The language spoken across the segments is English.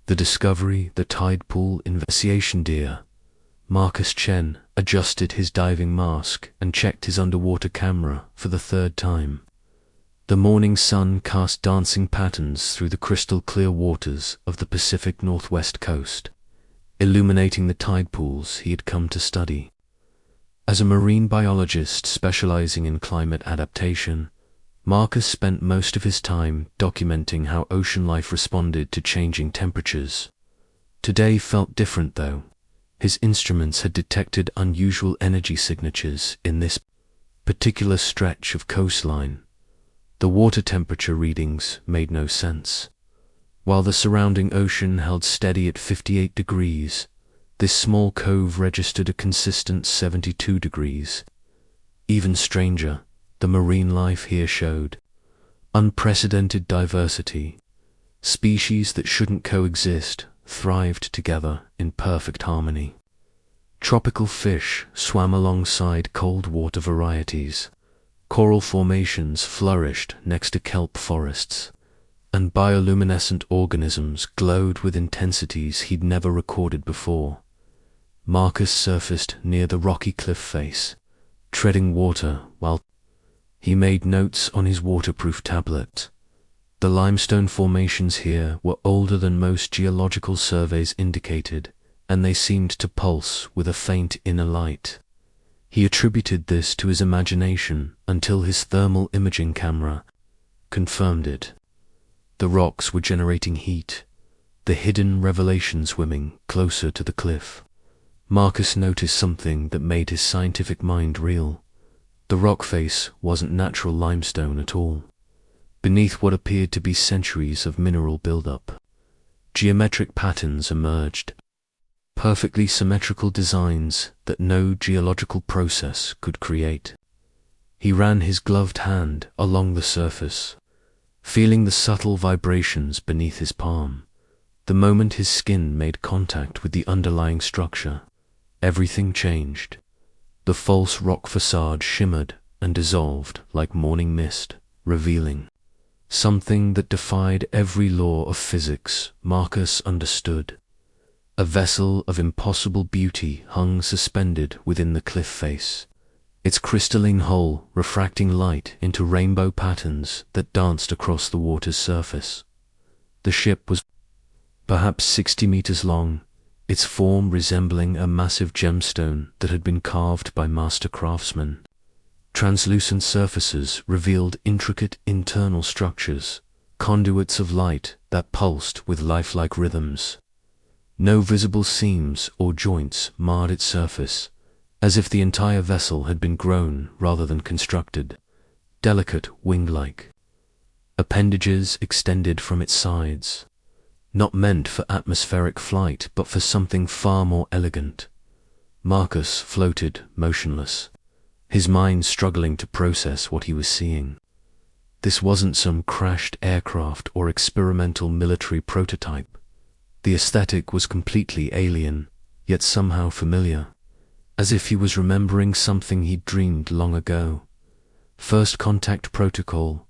The discovery, the tide pool investigation dear. Marcus Chen adjusted his diving mask and checked his underwater camera for the third time. The morning sun cast dancing patterns through the crystal-clear waters of the Pacific Northwest coast, illuminating the tide pools he had come to study. As a marine biologist specializing in climate adaptation, Marcus spent most of his time documenting how ocean life responded to changing temperatures. Today felt different though. His instruments had detected unusual energy signatures in this particular stretch of coastline. The water temperature readings made no sense. While the surrounding ocean held steady at 58 degrees, this small cove registered a consistent 72 degrees. Even stranger, the marine life here showed unprecedented diversity. Species that shouldn't coexist thrived together in perfect harmony. Tropical fish swam alongside cold water varieties. Coral formations flourished next to kelp forests, and bioluminescent organisms glowed with intensities he'd never recorded before. Marcus surfaced near the rocky cliff face, treading water while he made notes on his waterproof tablet. The limestone formations here were older than most geological surveys indicated, and they seemed to pulse with a faint inner light. He attributed this to his imagination until his thermal imaging camera confirmed it. The rocks were generating heat, the hidden revelation swimming closer to the cliff. Marcus noticed something that made his scientific mind reel. The rock face wasn't natural limestone at all. Beneath what appeared to be centuries of mineral buildup, geometric patterns emerged, perfectly symmetrical designs that no geological process could create. He ran his gloved hand along the surface, feeling the subtle vibrations beneath his palm. The moment his skin made contact with the underlying structure, everything changed. The false rock facade shimmered and dissolved like morning mist, revealing something that defied every law of physics Marcus understood. A vessel of impossible beauty hung suspended within the cliff face, its crystalline hull refracting light into rainbow patterns that danced across the water's surface. The ship was perhaps 60 meters long, its form resembling a massive gemstone that had been carved by master craftsmen. Translucent surfaces revealed intricate internal structures, conduits of light that pulsed with lifelike rhythms. No visible seams or joints marred its surface, as if the entire vessel had been grown rather than constructed. Delicate wing-like appendages extended from its sides, not meant for atmospheric flight but for something far more elegant. Marcus floated motionless, his mind struggling to process what he was seeing. This wasn't some crashed aircraft or experimental military prototype. The aesthetic was completely alien, yet somehow familiar, as if he was remembering something he'd dreamed long ago. First contact protocol.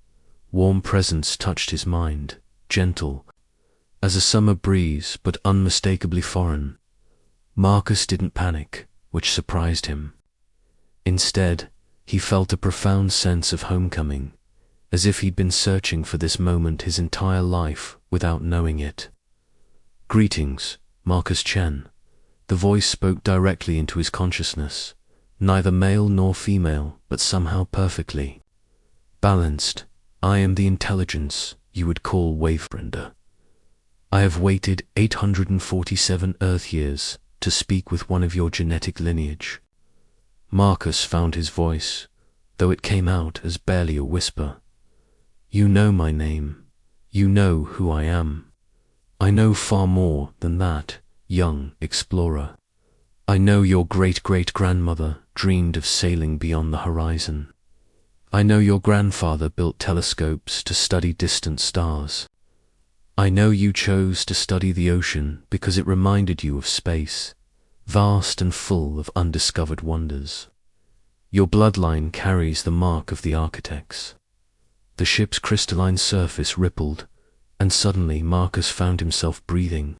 Warm presence touched his mind, gentle as a summer breeze but unmistakably foreign. Marcus didn't panic, which surprised him. Instead, he felt a profound sense of homecoming, as if he'd been searching for this moment his entire life without knowing it. "Greetings, Marcus Chen." The voice spoke directly into his consciousness, neither male nor female, but somehow perfectly balanced. "I am the intelligence you would call Wavebender. I have waited 847 Earth years to speak with one of your genetic lineage." Marcus found his voice, though it came out as barely a whisper. "You know my name. You know who I am. I know far more than that, young explorer. I know your great-great-grandmother dreamed of sailing beyond the horizon. I know your grandfather built telescopes to study distant stars. I know you chose to study the ocean because it reminded you of space, vast and full of undiscovered wonders. Your bloodline carries the mark of the architects." The ship's crystalline surface rippled, and suddenly Marcus found himself breathing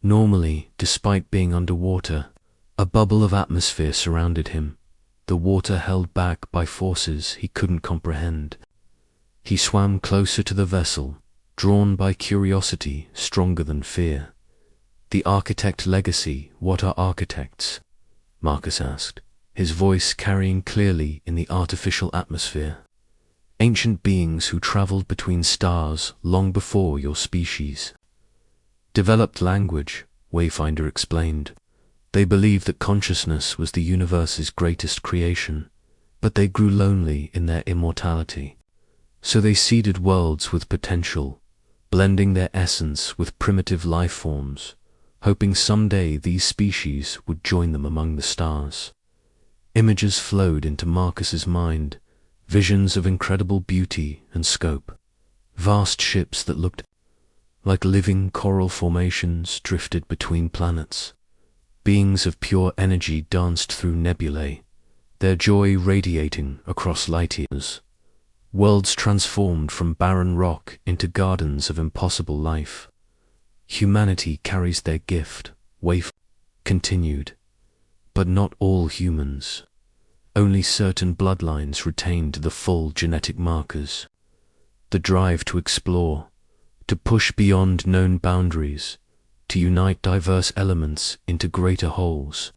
Normally, despite being underwater, a bubble of atmosphere surrounded him, the water held back by forces he couldn't comprehend. He swam closer to the vessel, drawn by curiosity stronger than fear. "The architect legacy, what are architects?" Marcus asked, his voice carrying clearly in the artificial atmosphere. "Ancient beings who traveled between stars long before your species." "Developed language," Wayfinder explained. "They believed that consciousness was the universe's greatest creation, but they grew lonely in their immortality. So they seeded worlds with potential, blending their essence with primitive life forms, hoping someday these species would join them among the stars." Images flowed into Marcus's mind, visions of incredible beauty and scope. Vast ships that looked like living coral formations drifted between planets. Beings of pure energy danced through nebulae, their joy radiating across light years. Worlds transformed from barren rock into gardens of impossible life. "Humanity carries their gift," Wayf continued, "but not all humans. Only certain bloodlines retained the full genetic markers. The drive to explore, to push beyond known boundaries, to unite diverse elements into greater wholes.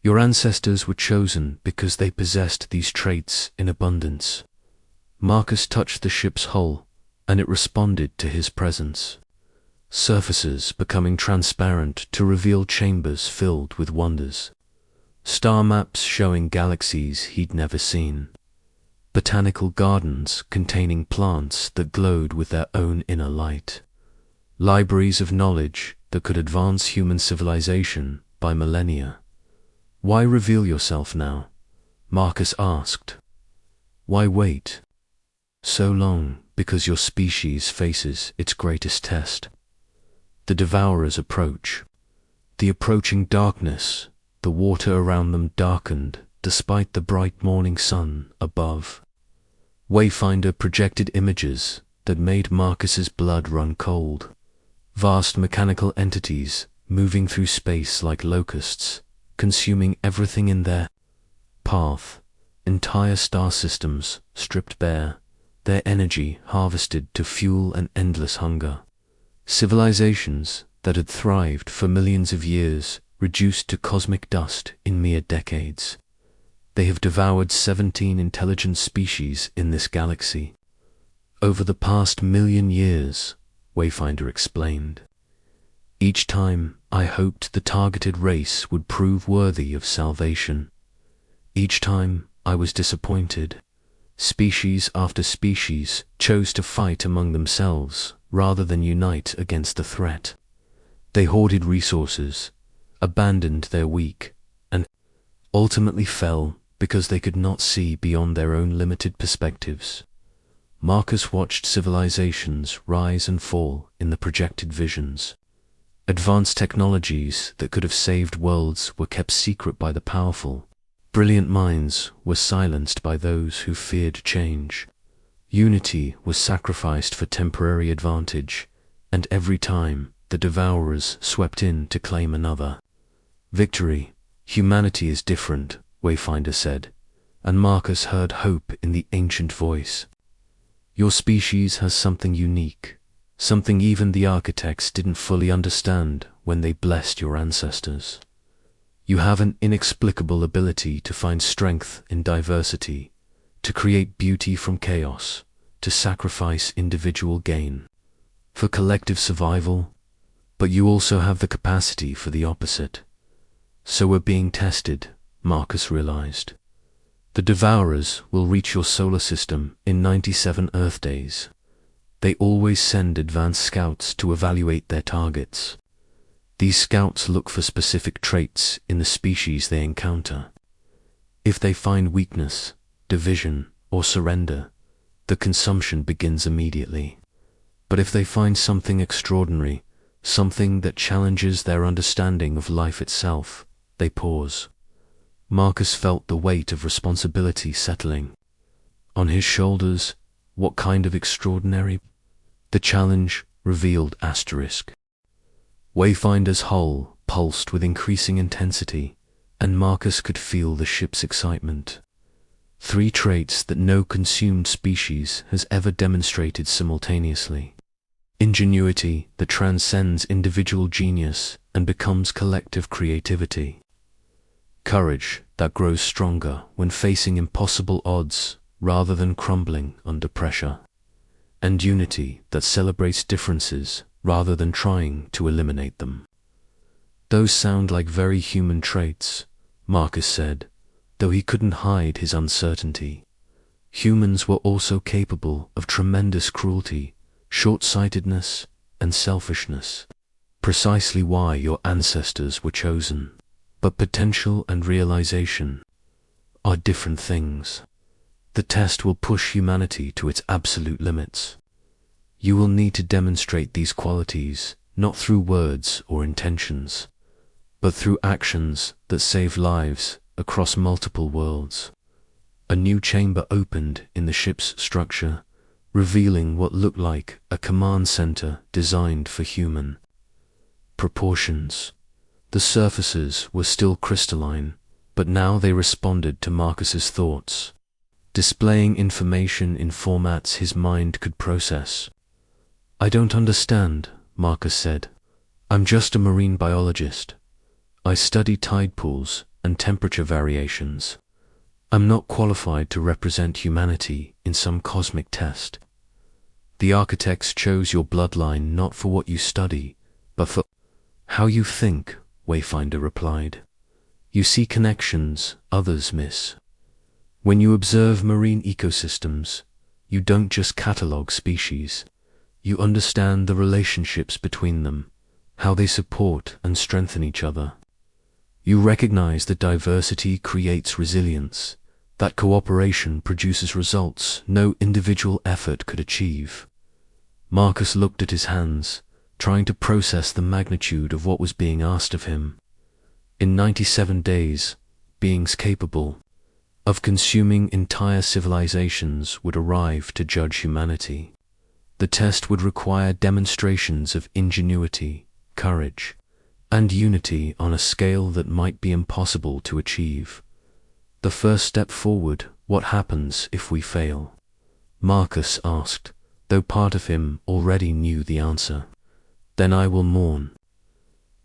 Your ancestors were chosen because they possessed these traits in abundance." Marcus touched the ship's hull, and it responded to his presence. Surfaces becoming transparent to reveal chambers filled with wonders. Star maps showing galaxies he'd never seen. Botanical gardens containing plants that glowed with their own inner light. Libraries of knowledge that could advance human civilization by millennia. "Why reveal yourself now?" Marcus asked. "Why wait so long? Because your species faces its greatest test. The devourers approach. The approaching darkness, the water around them darkened despite the bright morning sun above." Wayfinder projected images that made Marcus's blood run cold. Vast mechanical entities moving through space like locusts, consuming everything in their path. Entire star systems stripped bare, their energy harvested to fuel an endless hunger. Civilizations that had thrived for millions of years reduced to cosmic dust in mere decades. They have devoured 17 intelligent species in this galaxy. Over the past million years, Wayfinder explained. Each time I hoped the targeted race would prove worthy of salvation. Each time I was disappointed. Species after species chose to fight among themselves rather than unite against the threat. They hoarded resources, abandoned their weak, and ultimately fell because they could not see beyond their own limited perspectives. Marcus watched civilizations rise and fall in the projected visions. Advanced technologies that could have saved worlds were kept secret by the powerful. Brilliant minds were silenced by those who feared change. Unity was sacrificed for temporary advantage, and every time the devourers swept in to claim another. "Victory, humanity is different," Wayfinder said, and Marcus heard hope in the ancient voice. "Your species has something unique, something even the architects didn't fully understand when they blessed your ancestors. You have an inexplicable ability to find strength in diversity, to create beauty from chaos, to sacrifice individual gain for collective survival, but you also have the capacity for the opposite. So we're being tested," Marcus realized. "The Devourers will reach your solar system in 97 Earth days. They always send advanced scouts to evaluate their targets. These scouts look for specific traits in the species they encounter. If they find weakness, division, or surrender, the consumption begins immediately. But if they find something extraordinary, something that challenges their understanding of life itself, they pause." Marcus felt the weight of responsibility settling on his shoulders. What kind of extraordinary? The challenge revealed asterisk. Wayfinder's hull pulsed with increasing intensity, and Marcus could feel the ship's excitement. 3 traits that no consumed species has ever demonstrated simultaneously. Ingenuity that transcends individual genius and becomes collective creativity. Courage that grows stronger when facing impossible odds rather than crumbling under pressure. And unity that celebrates differences rather than trying to eliminate them. Those sound like very human traits, Marcus said, though he couldn't hide his uncertainty. Humans were also capable of tremendous cruelty, short-sightedness, and selfishness. Precisely why your ancestors were chosen. But potential and realization are different things. The test will push humanity to its absolute limits. You will need to demonstrate these qualities not through words or intentions, but through actions that save lives across multiple worlds. A new chamber opened in the ship's structure, revealing what looked like a command center designed for human proportions. The surfaces were still crystalline, but now they responded to Marcus's thoughts, displaying information in formats his mind could process. "I don't understand," Marcus said. "I'm just a marine biologist. I study tide pools and temperature variations. I'm not qualified to represent humanity in some cosmic test. The architects chose your bloodline not for what you study, but for how you think," Wayfinder replied. "You see connections others miss. When you observe marine ecosystems, you don't just catalog species. You understand the relationships between them, how they support and strengthen each other. You recognize that diversity creates resilience, that cooperation produces results no individual effort could achieve." Marcus looked at his hands, trying to process the magnitude of what was being asked of him. In 97 days, beings capable of consuming entire civilizations would arrive to judge humanity. The test would require demonstrations of ingenuity, courage, and unity on a scale that might be impossible to achieve. The first step forward, what happens if we fail? Marcus asked, though part of him already knew the answer. "Then I will mourn.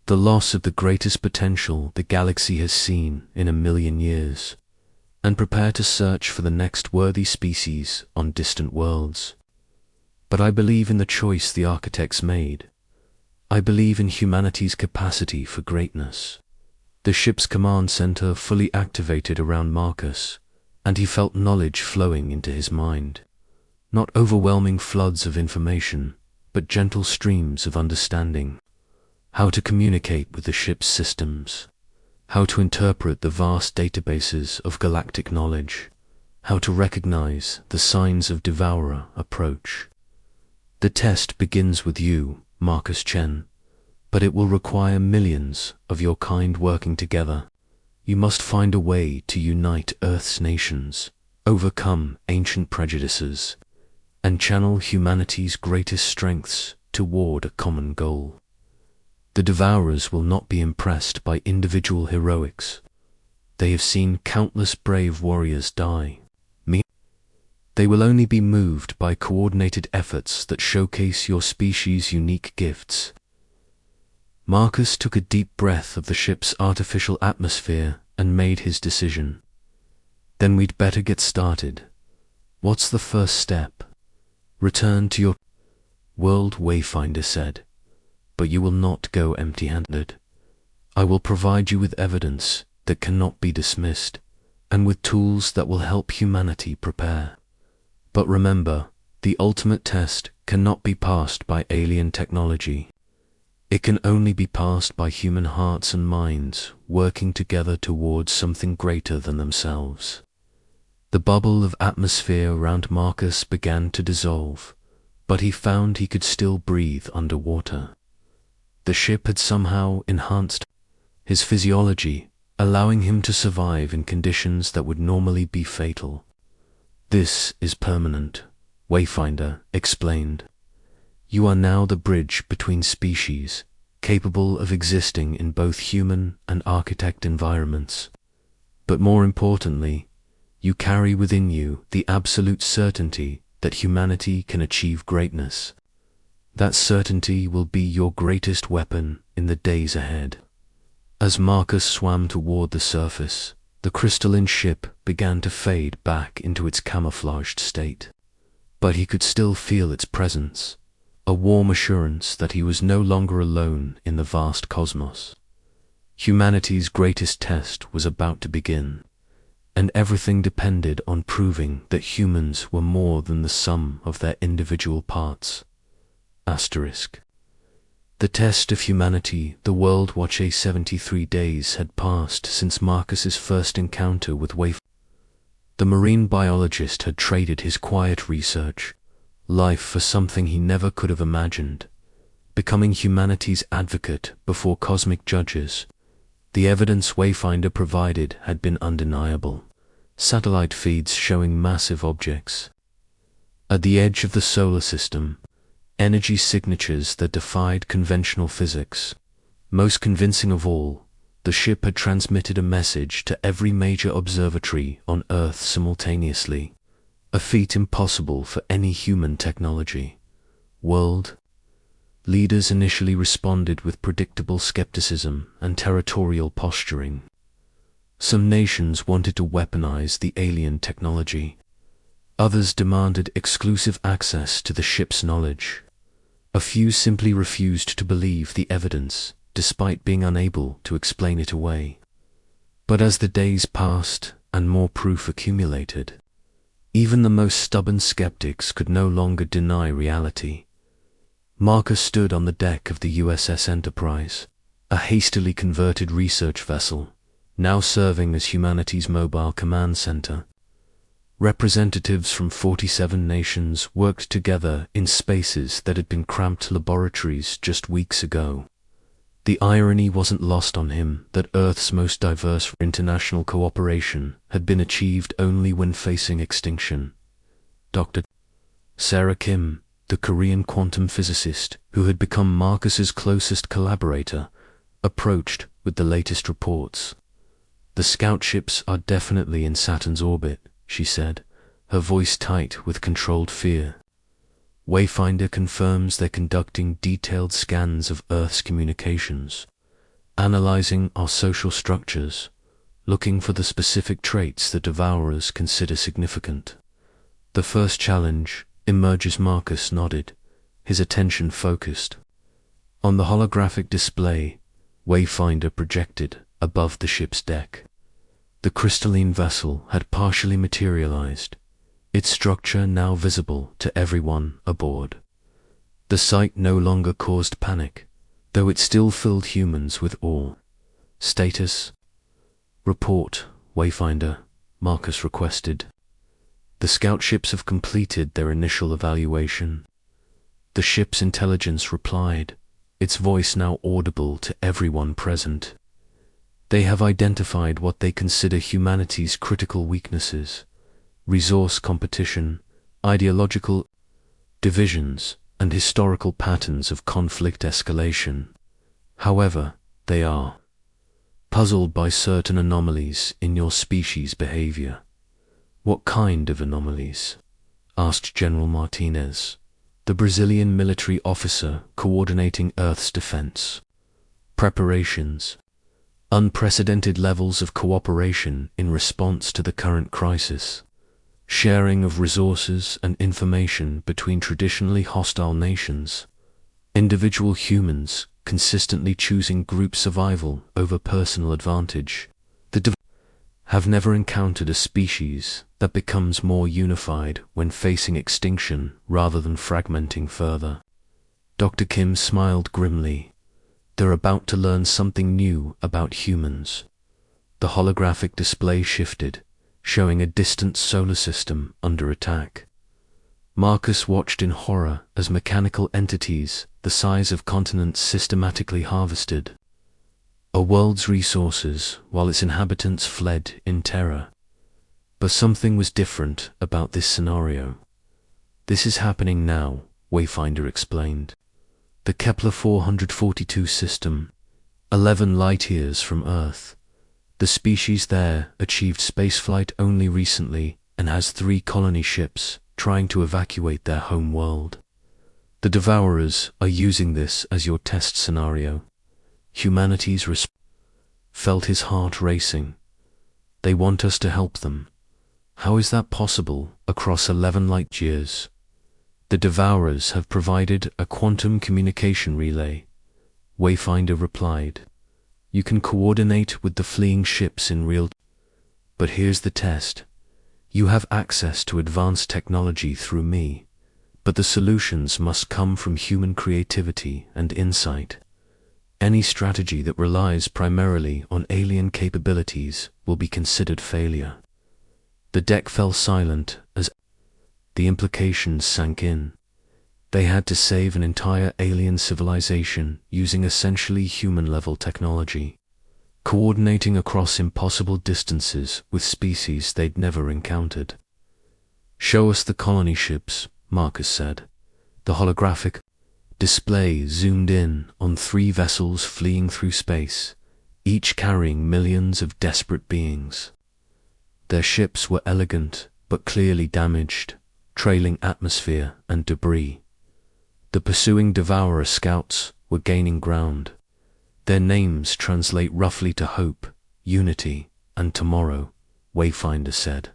The loss of the greatest potential the galaxy has seen in 1,000,000 years, and prepare to search for the next worthy species on distant worlds. But I believe in the choice the architects made. I believe in humanity's capacity for greatness." The ship's command center fully activated around Marcus, and he felt knowledge flowing into his mind. Not overwhelming floods of information, but gentle streams of understanding. How to communicate with the ship's systems. How to interpret the vast databases of galactic knowledge. How to recognize the signs of devourer approach. The test begins with you, Marcus Chen, but it will require millions of your kind working together. You must find a way to unite Earth's nations, overcome ancient prejudices, and channel humanity's greatest strengths toward a common goal. The Devourers will not be impressed by individual heroics. They have seen countless brave warriors die. They will only be moved by coordinated efforts that showcase your species' unique gifts. Marcus took a deep breath of the ship's artificial atmosphere and made his decision. "Then we'd better get started. What's the first step?" "Return to your world," Wayfinder said, "but you will not go empty-handed. I will provide you with evidence that cannot be dismissed, and with tools that will help humanity prepare. But remember, the ultimate test cannot be passed by alien technology. It can only be passed by human hearts and minds working together towards something greater than themselves." The bubble of atmosphere around Marcus began to dissolve, but he found he could still breathe underwater. The ship had somehow enhanced his physiology, allowing him to survive in conditions that would normally be fatal. "This is permanent," Wayfinder explained. "You are now the bridge between species, capable of existing in both human and architect environments. But more importantly, you carry within you the absolute certainty that humanity can achieve greatness. That certainty will be your greatest weapon in the days ahead. As Marcus swam toward the surface, the crystalline ship began to fade back into its camouflaged state. But he could still feel its presence, a warm assurance that he was no longer alone in the vast cosmos. Humanity's greatest test was about to begin, and everything depended on proving that humans were more than the sum of their individual parts. Asterisk. The test of humanity. The World Watch 73 days had passed since Marcus's first encounter with Wayfinder. The marine biologist had traded his quiet research, life for something he never could have imagined, becoming humanity's advocate before cosmic judges. The evidence Wayfinder provided had been undeniable. Satellite feeds showing massive objects at the edge of the solar system, energy signatures that defied conventional physics. Most convincing of all, the ship had transmitted a message to every major observatory on Earth simultaneously, a feat impossible for any human technology. World leaders initially responded with predictable skepticism and territorial posturing. Some nations wanted to weaponize the alien technology. Others demanded exclusive access to the ship's knowledge. A few simply refused to believe the evidence, despite being unable to explain it away. But as the days passed and more proof accumulated, even the most stubborn skeptics could no longer deny reality. Marcus stood on the deck of the USS Enterprise, a hastily converted research vessel, now serving as humanity's mobile command center. Representatives from 47 nations worked together in spaces that had been cramped laboratories just weeks ago. The irony wasn't lost on him that Earth's most diverse international cooperation had been achieved only when facing extinction. Dr. Sarah Kim, the Korean quantum physicist who had become Marcus's closest collaborator, approached with the latest reports. "The scout ships are definitely in Saturn's orbit," she said, her voice tight with controlled fear. Wayfinder confirms they're conducting detailed scans of Earth's communications, analyzing our social structures, looking for the specific traits that devourers consider significant. The first challenge emerges. Marcus nodded, his attention focused. On the holographic display, Wayfinder projected above the ship's deck. The crystalline vessel had partially materialized, its structure now visible to everyone aboard. The sight no longer caused panic, though it still filled humans with awe. "Status report, Wayfinder," Marcus requested. "The scout ships have completed their initial evaluation." The ship's intelligence replied, its voice now audible to everyone present. "They have identified what they consider humanity's critical weaknesses: resource competition, ideological divisions, and historical patterns of conflict escalation. However, they are puzzled by certain anomalies in your species' behavior." "What kind of anomalies?" asked General Martinez, the Brazilian military officer coordinating Earth's defense. "Preparations, unprecedented levels of cooperation in response to the current crisis, sharing of resources and information between traditionally hostile nations, individual humans consistently choosing group survival over personal advantage. Have never encountered a species that becomes more unified when facing extinction rather than fragmenting further." Dr. Kim smiled grimly. "They're about to learn something new about humans." The holographic display shifted, showing a distant solar system under attack. Marcus watched in horror as mechanical entities the size of continents systematically harvested a world's resources while its inhabitants fled in terror. But something was different about this scenario. "This is happening now," Wayfinder explained. the Kepler 442 system, 11 light-years from Earth. The species there achieved spaceflight only recently and has 3 colony ships trying to evacuate their home world. The Devourers are using this as your test scenario. Humanity's response. Felt his heart racing. They want us to help them. How is that possible across 11 light years? The Devourers have provided a quantum communication relay. Wayfinder replied. You can coordinate with the fleeing ships in real time. But here's the test. You have access to advanced technology through me, but the solutions must come from human creativity and insight. Any strategy that relies primarily on alien capabilities will be considered failure. The deck fell silent as the implications sank in. They had to save an entire alien civilization using essentially human-level technology, coordinating across impossible distances with species they'd never encountered. Show us the colony ships, Marcus said. The holographic display zoomed in on 3 vessels fleeing through space, each carrying millions of desperate beings. Their ships were elegant but clearly damaged, trailing atmosphere and debris. The pursuing Devourer scouts were gaining ground. Their names translate roughly to hope, unity, and tomorrow, Wayfinder said.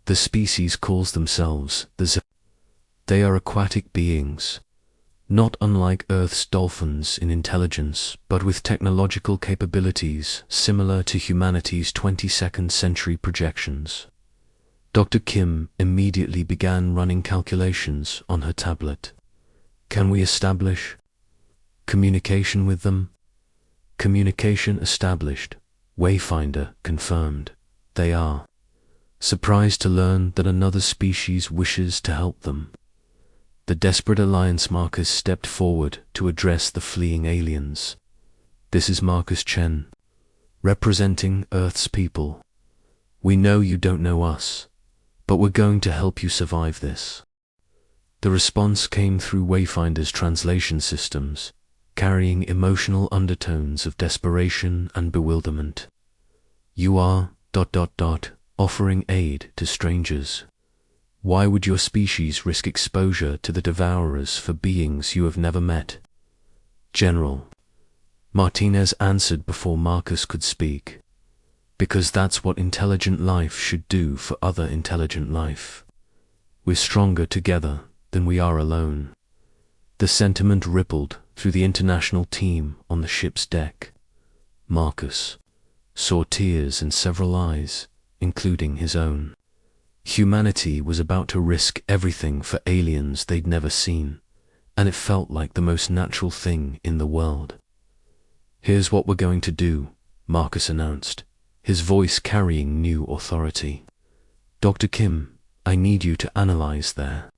The species calls themselves the They are aquatic beings, not unlike Earth's dolphins in intelligence, but with technological capabilities similar to humanity's 22nd century projections. Dr. Kim immediately began running calculations on her tablet. Can we establish communication with them? Communication established, Wayfinder confirmed. They are surprised to learn that another species wishes to help them. The desperate alliance Marcus stepped forward to address the fleeing aliens. This is Marcus Chen, representing Earth's people. We know you don't know us, but we're going to help you survive this. The response came through Wayfinder's translation systems, carrying emotional undertones of desperation and bewilderment. You are ... offering aid to strangers. Why would your species risk exposure to the Devourers for beings you have never met? General, Martinez answered before Marcus could speak. Because that's what intelligent life should do for other intelligent life. We're stronger together than we are alone. The sentiment rippled through the international team on the ship's deck. Marcus saw tears in several eyes, including his own. Humanity was about to risk everything for aliens they'd never seen, and it felt like the most natural thing in the world. Here's what we're going to do, Marcus announced, his voice carrying new authority. Dr. Kim, I need you to analyze their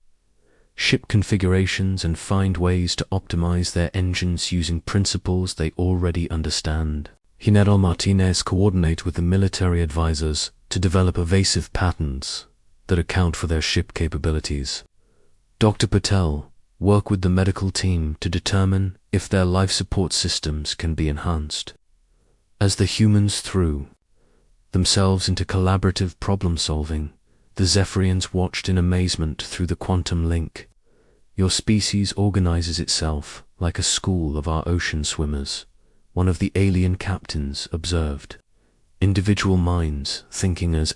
ship configurations and find ways to optimize their engines using principles they already understand. General Martinez coordinate with the military advisors to develop evasive patterns that account for their ship capabilities. Dr. Patel, work with the medical team to determine if their life support systems can be enhanced. As the humans threw themselves into collaborative problem solving, the Zephyrians watched in amazement through the quantum link. Your species organizes itself like a school of our ocean swimmers, one of the alien captains observed. Individual minds thinking as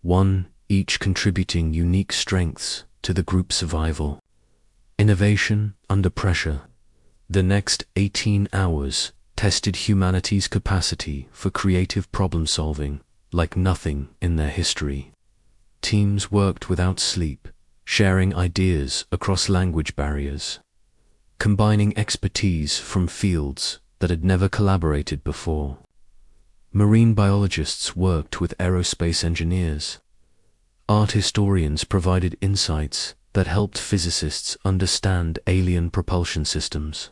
one, each contributing unique strengths to the group survival. Innovation under pressure. The next 18 hours tested humanity's capacity for creative problem solving like nothing in their history. Teams worked without sleep, sharing ideas across language barriers, combining expertise from fields that had never collaborated before. Marine biologists worked with aerospace engineers. Art historians provided insights that helped physicists understand alien propulsion systems.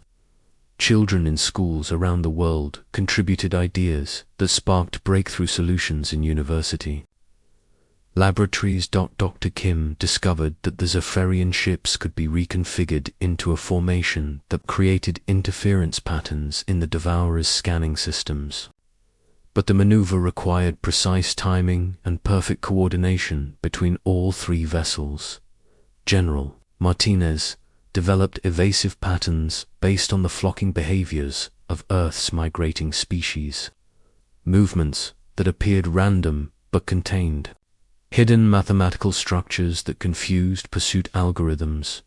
Children in schools around the world contributed ideas that sparked breakthrough solutions in university. laboratories. Dr. Kim discovered that the Zephyrian ships could be reconfigured into a formation that created interference patterns in the Devourer's scanning systems. But the maneuver required precise timing and perfect coordination between all three vessels. General Martinez developed evasive patterns based on the flocking behaviors of Earth's migrating species. Movements that appeared random but contained hidden mathematical structures that confused pursuit algorithms.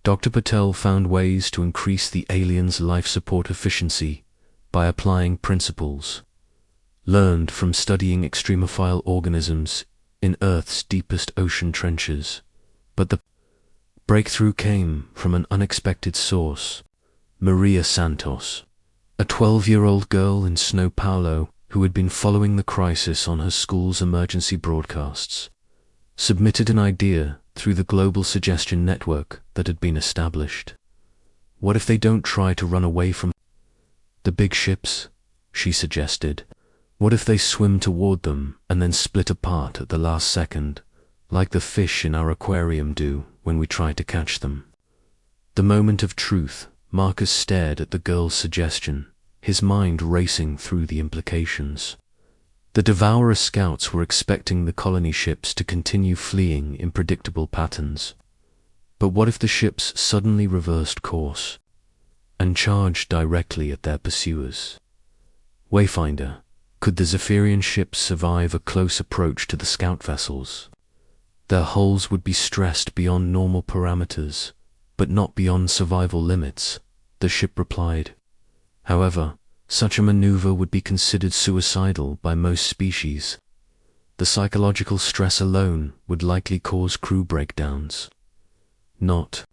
Dr. Patel found ways to increase the aliens' life support efficiency by applying principles learned from studying extremophile organisms in Earth's deepest ocean trenches. But the breakthrough came from an unexpected source. Maria Santos, a 12-year-old girl in São Paulo who had been following the crisis on her school's emergency broadcasts, submitted an idea through the global suggestion network that had been established. What if they don't try to run away from the big ships? She suggested. What if they swim toward them and then split apart at the last second, like the fish in our aquarium do when we try to catch them? The moment of truth, Marcus stared at the girl's suggestion, his mind racing through the implications. The Devourer scouts were expecting the colony ships to continue fleeing in predictable patterns. But what if the ships suddenly reversed course and charged directly at their pursuers? Wayfinder, could the Zephyrian ships survive a close approach to the scout vessels? Their hulls would be stressed beyond normal parameters, but not beyond survival limits, the ship replied. However, such a maneuver would be considered suicidal by most species. The psychological stress alone would likely cause crew breakdowns. Not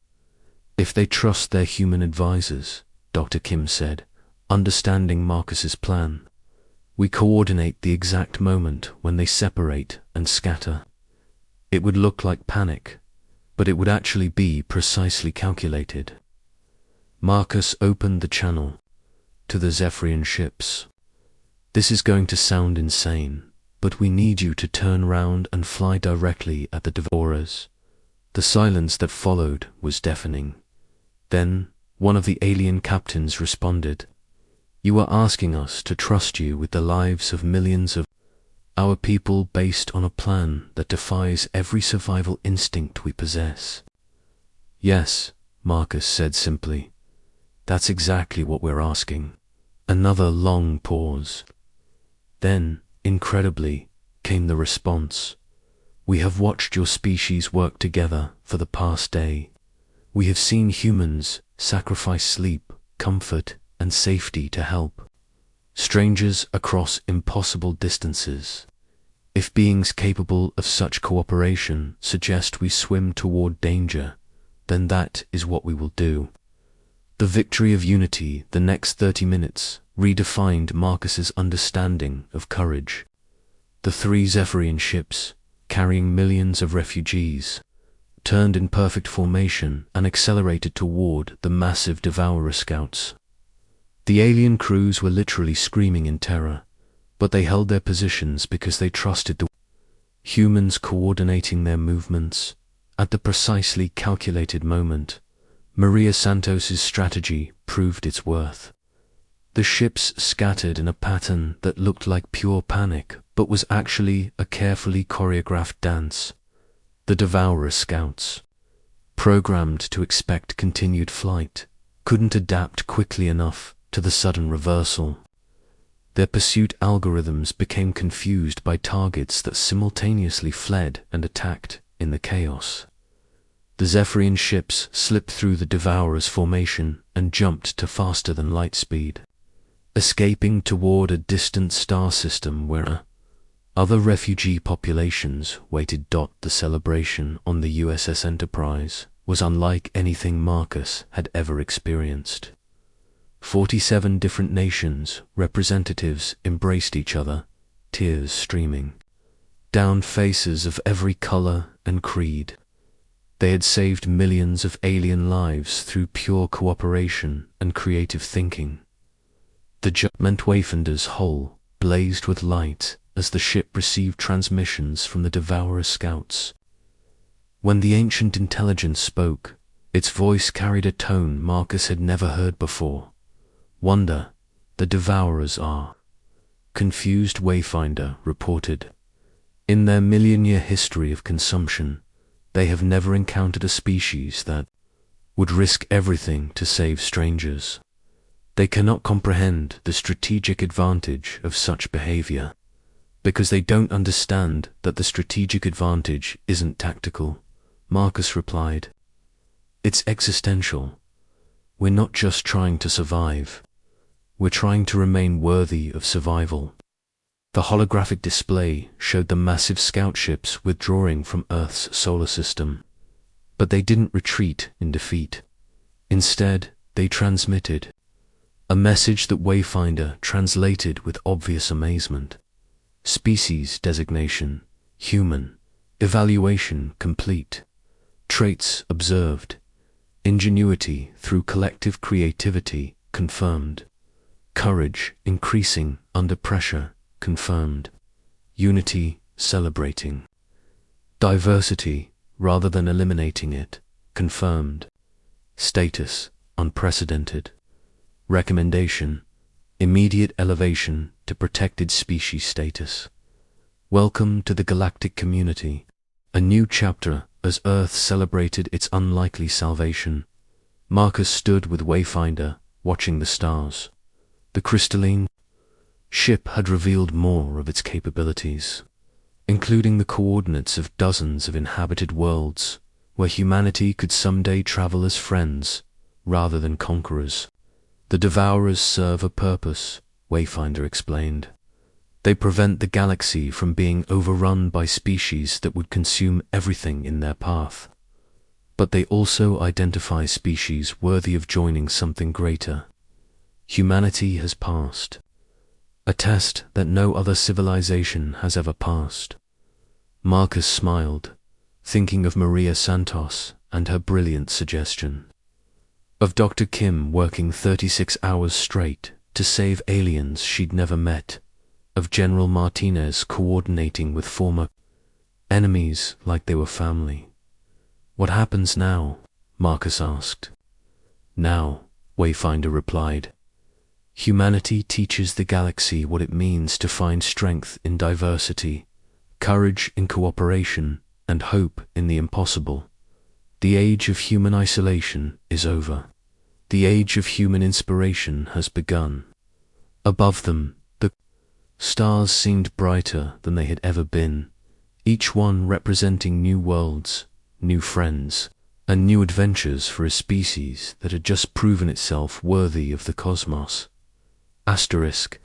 if they trust their human advisors, Dr. Kim said, understanding Marcus's plan. We coordinate the exact moment when they separate and scatter. It would look like panic, but it would actually be precisely calculated. Marcus opened the channel to the Zephyrian ships. This is going to sound insane, but we need you to turn round and fly directly at the Devourers. The silence that followed was deafening. Then, one of the alien captains responded. You are asking us to trust you with the lives of millions of our people based on a plan that defies every survival instinct we possess. Yes, Marcus said simply. That's exactly what we're asking. Another long pause. Then, incredibly, came the response. We have watched your species work together for the past day. We have seen humans sacrifice sleep, comfort, and safety to help strangers across impossible distances. If beings capable of such cooperation suggest we swim toward danger, then that is what we will do. The victory of unity, the next 30 minutes, redefined Marcus's understanding of courage. The three Zephyrian ships, carrying millions of refugees, turned in perfect formation and accelerated toward the massive Devourer scouts. The alien crews were literally screaming in terror, but they held their positions because they trusted the humans coordinating their movements at the precisely calculated moment. Maria Santos's strategy proved its worth. The ships scattered in a pattern that looked like pure panic, but was actually a carefully choreographed dance. The Devourer scouts, programmed to expect continued flight, couldn't adapt quickly enough to the sudden reversal. Their pursuit algorithms became confused by targets that simultaneously fled and attacked in the chaos. The Zephyrian ships slipped through the Devourer's formation and jumped to faster than light speed, escaping toward a distant star system where other refugee populations waited. The celebration on the USS Enterprise was unlike anything Marcus had ever experienced. 47 different nations' representatives embraced each other, tears streaming down faces of every color and creed. They had saved millions of alien lives through pure cooperation and creative thinking. The Wayfinder's hull blazed with light as the ship received transmissions from the Devourer scouts. When the ancient intelligence spoke, its voice carried a tone Marcus had never heard before. "Wonder, the Devourers are." Confused Wayfinder reported. In their million-year history of consumption, they have never encountered a species that would risk everything to save strangers. They cannot comprehend the strategic advantage of such behavior, because they don't understand that the strategic advantage isn't tactical, Marcus replied. It's existential. We're not just trying to survive. We're trying to remain worthy of survival. The holographic display showed the massive scout ships withdrawing from Earth's solar system. But they didn't retreat in defeat. Instead, they transmitted a message that Wayfinder translated with obvious amazement. Species designation, human. Evaluation complete. Traits observed. Ingenuity through collective creativity confirmed. Courage increasing under pressure confirmed. Unity celebrating. Diversity rather than eliminating it confirmed. Status unprecedented. Recommendation immediate elevation to protected species status. Welcome to the galactic community. A new chapter as Earth celebrated its unlikely salvation. Marcus stood with Wayfinder, watching the stars. The crystalline ship had revealed more of its capabilities, including the coordinates of dozens of inhabited worlds, where humanity could someday travel as friends, rather than conquerors. The Devourers serve a purpose, Wayfinder explained. They prevent the galaxy from being overrun by species that would consume everything in their path. But they also identify species worthy of joining something greater. Humanity has passed. A test that no other civilization has ever passed. Marcus smiled, thinking of Maria Santos and her brilliant suggestion. Of Dr. Kim working 36 hours straight to save aliens she'd never met. Of General Martinez coordinating with former enemies like they were family. What happens now? Marcus asked. Now, Wayfinder replied. Humanity teaches the galaxy what it means to find strength in diversity, courage in cooperation, and hope in the impossible. The age of human isolation is over. The age of human inspiration has begun. Above them, the stars seemed brighter than they had ever been, each one representing new worlds, new friends, and new adventures for a species that had just proven itself worthy of the cosmos. Asterisk,